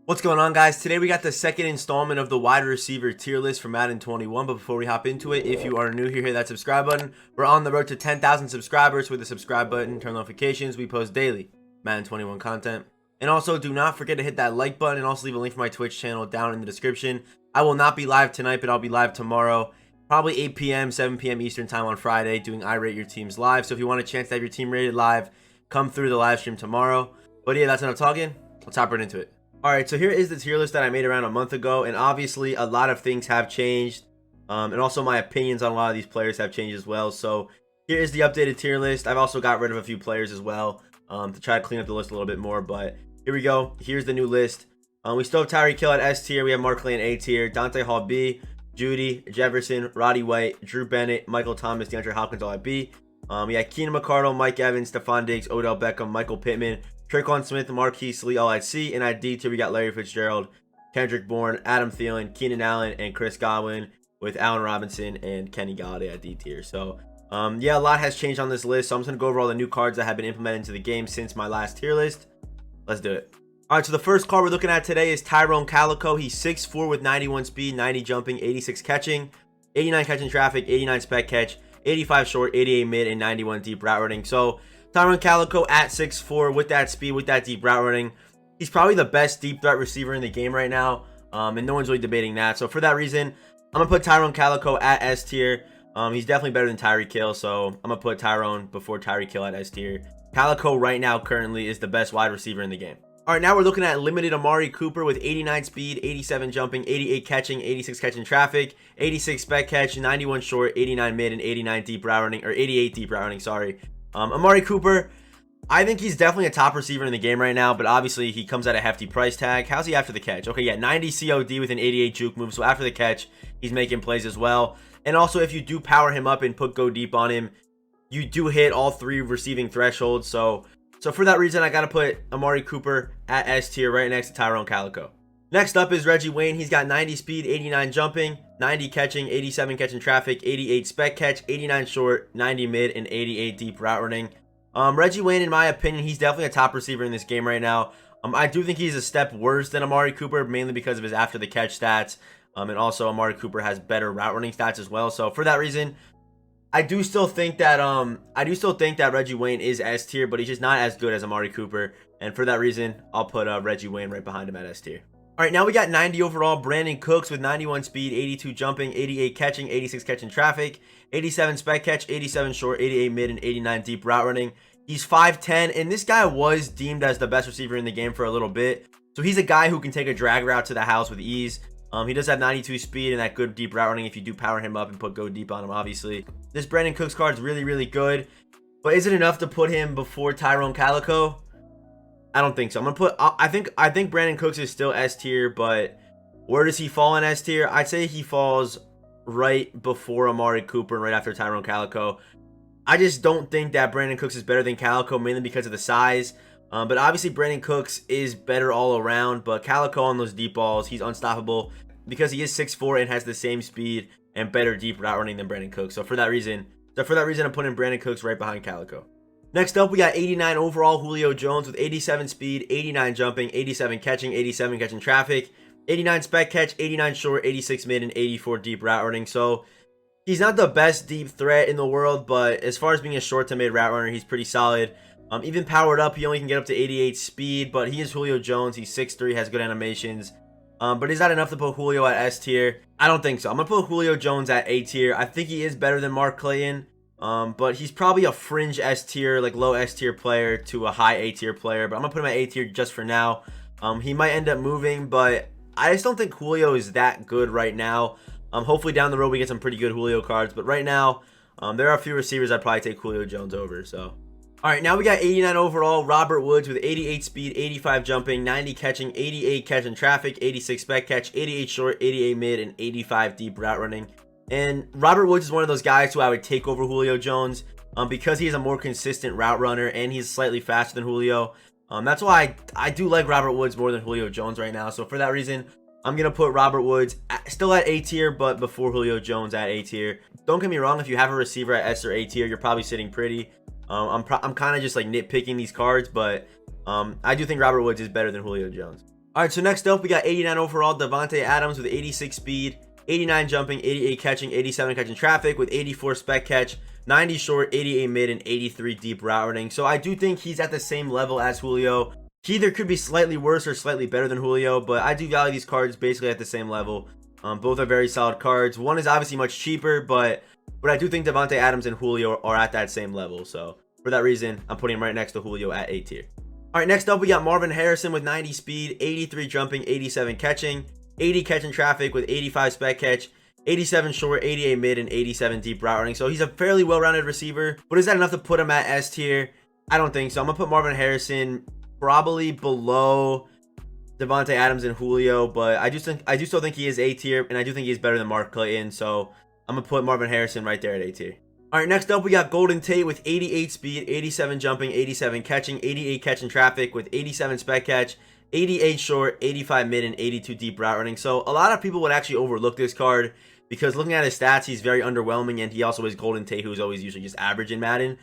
What's going on, guys? Today we got the second installment of the wide receiver tier list for Madden 21. But before we hop into it, if you are new here, hit that subscribe button. We're on the road to 10,000 subscribers. With the subscribe button, turn notifications. We post daily Madden 21 content. And also, do not forget to hit that like button and also leave a link for my Twitch channel down in the description. I will not be live tonight, but I'll be live tomorrow, probably 8 p.m., 7 p.m. Eastern time on Friday, doing I Rate Your Teams live. So if you want a chance to have your team rated live, come through the live stream tomorrow. But yeah, that's enough talking. Let's hop right into it. Alright, so here is the tier list that I made around a month ago, and obviously a lot of things have changed, and also my opinions on a lot of these players have changed as well. So here is the updated tier list. I've also got rid of a few players as well, to try to clean up the list a little bit more, but here we go. Here's the new list. We still have Tyreek Hill at S tier, we have Mark Clay in A tier, Dante Hall B, Judy, Jefferson, Roddy White, Drew Bennett, Michael Thomas, DeAndre Hopkins all at B. We had Keenan McCardle, Mike Evans, Stephon Diggs, Odell Beckham, Michael Pittman, Traquan Smith, Marquise Lee all at C, and at D tier we got Larry Fitzgerald, Kendrick Bourne, Adam Thielen, Keenan Allen, and Chris Godwin, with Allen Robinson and Kenny Galladay at D tier. So yeah, a lot has changed on this list, so I'm just gonna go over all the new cards that have been implemented into the game since my last tier list. Let's do it. All right, so the first card we're looking at today is Tyrone Calico. He's 6'4" with 91 speed, 90 jumping, 86 catching, 89 catching traffic, 89 spec catch, 85 short, 88 mid, and 91 deep route running. So Tyrone Calico at 6'4" with that speed, with that deep route running, he's probably the best deep threat receiver in the game right now, and no one's really debating that. So for that reason, I'm gonna put Tyrone Calico at S tier. He's definitely better than Tyreek Hill, so I'm gonna put Tyrone before Tyreek Hill at S tier. Calico right now currently is the best wide receiver in the game. All right, now we're looking at limited Amari Cooper with 89 speed, 87 jumping, 88 catching, 86 catching traffic, 86 spec catch, 91 short, 89 mid, and 89 deep route running, or 88 deep route running, sorry. Amari Cooper, I think he's definitely a top receiver in the game right now, but obviously he comes at a hefty price tag. How's he after the catch? Okay, yeah, 90 COD with an 88 juke move, so after the catch, he's making plays as well. And also, if you do power him up and put go deep on him, you do hit all three receiving thresholds. So for that reason, I got to put Amari Cooper at S tier right next to Tyrone Calico. Next up is Reggie Wayne. He's got 90 speed, 89 jumping, 90 catching, 87 catching traffic, 88 spec catch, 89 short, 90 mid, and 88 deep route running. Reggie Wayne, in my opinion, he's definitely a top receiver in this game right now. I do think he's a step worse than Amari Cooper, mainly because of his after the catch stats. And also Amari Cooper has better route running stats as well. So for that reason, I do still think that Reggie Wayne is S tier, but he's just not as good as Amari Cooper. And for that reason, I'll put Reggie Wayne right behind him at S tier. All right, now we got 90 overall, Brandin Cooks with 91 speed, 82 jumping, 88 catching, 86 catching traffic, 87 spec catch, 87 short, 88 mid, and 89 deep route running. He's 5'10", and this guy was deemed as the best receiver in the game for a little bit. So he's a guy who can take a drag route to the house with ease. He does have 92 speed and that good deep route running if you do power him up and put go deep on him, obviously. This Brandin Cooks card is really, really good. But is it enough to put him before Tyrone Calico? I don't think so. I'm gonna put. I think Brandin Cooks is still S tier, but where does he fall in S tier? I'd say he falls right before Amari Cooper and right after Tyrone Calico. I just don't think that Brandin Cooks is better than Calico, mainly because of the size. But obviously Brandin Cooks is better all around. But Calico on those deep balls, he's unstoppable because he is 6'4" and has the same speed and better deep route running than Brandin Cooks. So for that reason, I'm putting Brandin Cooks right behind Calico. Next up, we got 89 overall Julio Jones with 87 speed, 89 jumping, 87 catching, 87 catching traffic, 89 spec catch, 89 short, 86 mid, and 84 deep route running. So he's not the best deep threat in the world, but as far as being a short to mid route runner, he's pretty solid. Even powered up, he only can get up to 88 speed, but he is Julio Jones. He's 6'3", has good animations. But is that enough to put Julio at S tier? I don't think so. I'm going to put Julio Jones at A tier. I think he is better than Mark Clay. But he's probably a fringe S tier, like low S tier player to a high A tier player. But I'm gonna put him at A tier just for now. He might end up moving, but I just don't think Julio is that good right now. Hopefully down the road we get some pretty good Julio cards. But right now, there are a few receivers I'd probably take Julio Jones over. So, all right, now we got 89 overall, Robert Woods with 88 speed, 85 jumping, 90 catching, 88 catching traffic, 86 spec catch, 88 short, 88 mid, and 85 deep route running. And Robert Woods is one of those guys who I would take over Julio Jones because he's a more consistent route runner and he's slightly faster than Julio. That's why I do like Robert Woods more than Julio Jones right now. So for that reason, I'm going to put Robert Woods still at A tier, but before Julio Jones at A tier. Don't get me wrong, if you have a receiver at S or A tier, you're probably sitting pretty. I'm kind of just like nitpicking these cards, but I do think Robert Woods is better than Julio Jones. All right, so next up, we got 89 overall Davante Adams with 86 speed, 89 jumping, 88 catching, 87 catching traffic with 84 spec catch, 90 short, 88 mid, and 83 deep route running. So I do think he's at the same level as Julio. He either could be slightly worse or slightly better than Julio, but I do value these cards basically at the same level. Both are very solid cards. One is obviously much cheaper, but I do think Davante Adams and Julio are at that same level. So for that reason, I'm putting him right next to Julio at A tier. All right, next up, we got Marvin Harrison with 90 speed, 83 jumping, 87 catching, 80 catching traffic with 85 spec catch, 87 short, 88 mid, and 87 deep route running. So he's a fairly well-rounded receiver, but is that enough to put him at S tier? I don't think so. I'm going to put Marvin Harrison probably below Davante Adams and Julio, but I do still think he is A tier, and I do think he's better than Mark Clayton. So I'm going to put Marvin Harrison right there at A tier. All right, next up, we got Golden Tate with 88 speed, 87 jumping, 87 catching, 88 catching traffic with 87 spec catch, 88 short, 85 mid, and 82 deep route running. So a lot of people would actually overlook this card because looking at his stats, he's very underwhelming, and he also is Golden Tate, who's always usually just average in Madden.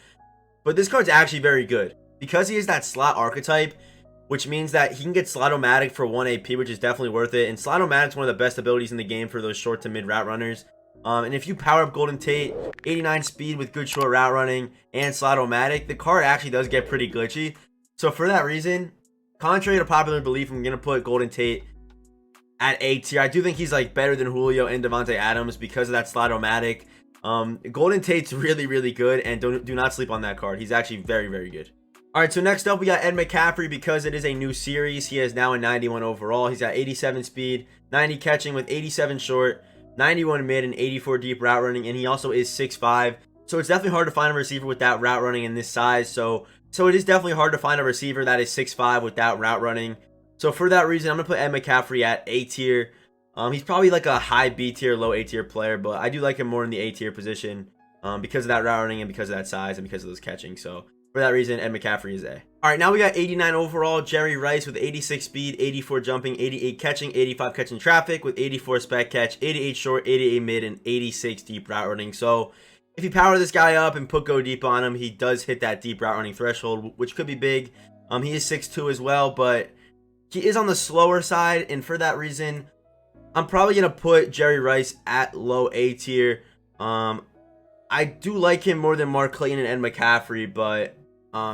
But this card's actually very good because he is that slot archetype, which means that he can get Slot-O-Matic for 1 AP, which is definitely worth it. And Slot-O-Matic's one of the best abilities in the game for those short to mid route runners. And if you power up Golden Tate, 89 speed with good short route running and Slot-O-Matic, the card actually does get pretty glitchy. So for that reason, contrary to popular belief, I'm going to put Golden Tate at A tier. I do think he's like better than Julio and Davante Adams because of that Slot-O-Matic. Golden Tate's really, really good, and do not sleep on that card. He's actually very, very good. All right, so next up, we got Ed McCaffrey because it is a new series. He is now a 91 overall. He's got 87 speed, 90 catching with 87 short, 91 mid, and 84 deep route running, and he also is 6'5". So it's definitely hard to find a receiver with that route running in this size. So it is definitely hard to find a receiver that is 6'5" with that route running. So for that reason, I'm going to put Ed McCaffrey at A tier. He's probably like a high B tier, low A tier player, but I do like him more in the A tier position because of that route running and because of that size and because of those catching. So for that reason, Ed McCaffrey is A. All right, now we got 89 overall, Jerry Rice with 86 speed, 84 jumping, 88 catching, 85 catching traffic with 84 spec catch, 88 short, 88 mid, and 86 deep route running. So if you power this guy up and put go deep on him, he does hit that deep route running threshold, which could be big. He is 6'2" as well, but he is on the slower side, and for that reason, I'm probably going to put Jerry Rice at low A tier. I do like him more than Mark Clayton and Ed McCaffrey, but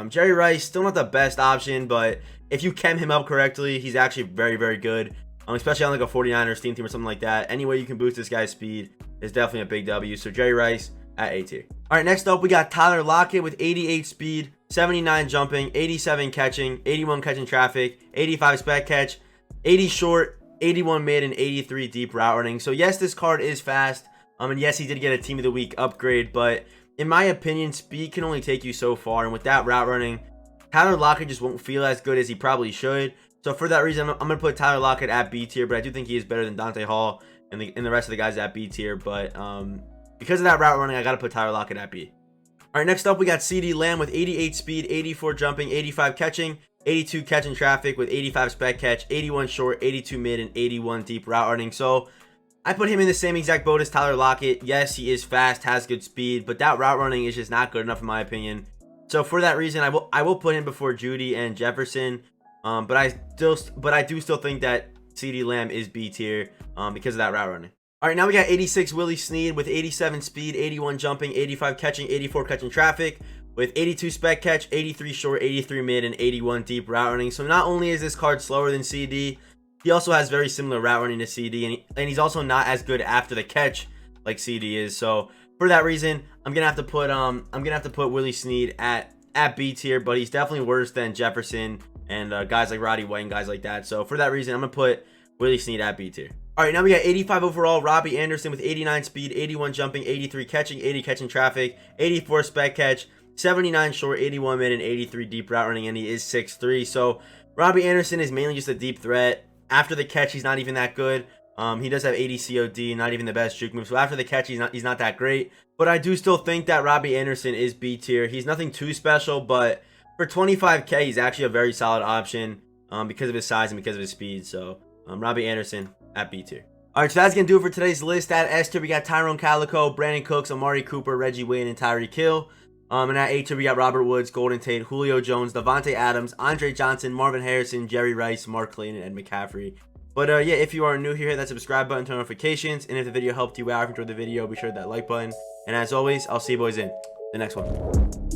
Jerry Rice, still not the best option, but if you chem him up correctly, he's actually very, very good, especially on like a 49ers team or something like that. Any way you can boost this guy's speed is definitely a big W, so Jerry Rice at A tier. All right, next up, we got Tyler Lockett with 88 speed, 79 jumping, 87 catching, 81 catching traffic, 85 spec catch, 80 short, 81 mid, and 83 deep route running. So yes, this card is fast, and yes, he did get a Team of the Week upgrade, but in my opinion, speed can only take you so far, and with that route running, Tyler Lockett just won't feel as good as he probably should. So for that reason, I'm going to put Tyler Lockett at B tier, but I do think he is better than Dante Hall and the rest of the guys at B tier, but because of that route running, I got to put Tyler Lockett at B. All right, next up, we got CeeDee Lamb with 88 speed, 84 jumping, 85 catching, 82 catching traffic with 85 spec catch, 81 short, 82 mid, and 81 deep route running. So I put him in the same exact boat as Tyler Lockett. Yes, he is fast, has good speed, but that route running is just not good enough in my opinion. So for that reason, I will put him before Judy and Jefferson. But I do still think that CeeDee Lamb is B tier because of that route running. All right, now we got 86 Willie Snead with 87 speed, 81 jumping, 85 catching, 84 catching traffic with 82 spec catch, 83 short, 83 mid, and 81 deep route running. So not only is this card slower than CD, he also has very similar route running to CD, and he's also not as good after the catch like CD is. So for that reason, I'm gonna have to put Willie Snead at B tier, but he's definitely worse than Jefferson and guys like Roddy Wayne, guys like that. So for that reason, I'm gonna put Willie Snead at B tier. All right, now we got 85 overall, Robby Anderson with 89 speed, 81 jumping, 83 catching, 80 catching traffic, 84 spec catch, 79 short, 81 mid, and 83 deep route running, and he is 6'3". So Robby Anderson is mainly just a deep threat. After the catch, he's not even that good. He does have 80 COD, not even the best juke move. So after the catch, he's not that great. But I do still think that Robby Anderson is B tier. He's nothing too special, but for 25K, he's actually a very solid option because of his size and because of his speed. So Robby Anderson at B tier. All right, so that's going to do it for today's list. At S tier, we got Tyrone Calico, Brandin Cooks, Amari Cooper, Reggie Wayne, and Tyreek Hill. And at 8 we got Robert Woods, Golden Tate, Julio Jones, Davante Adams, Andre Johnson, Marvin Harrison, Jerry Rice, Mark Clayton, and McCaffrey. But yeah, if you are new here, hit that subscribe button, turn notifications, and if the video helped you out, if you enjoyed the video, be sure to hit that like button. And as always, I'll see you boys in the next one.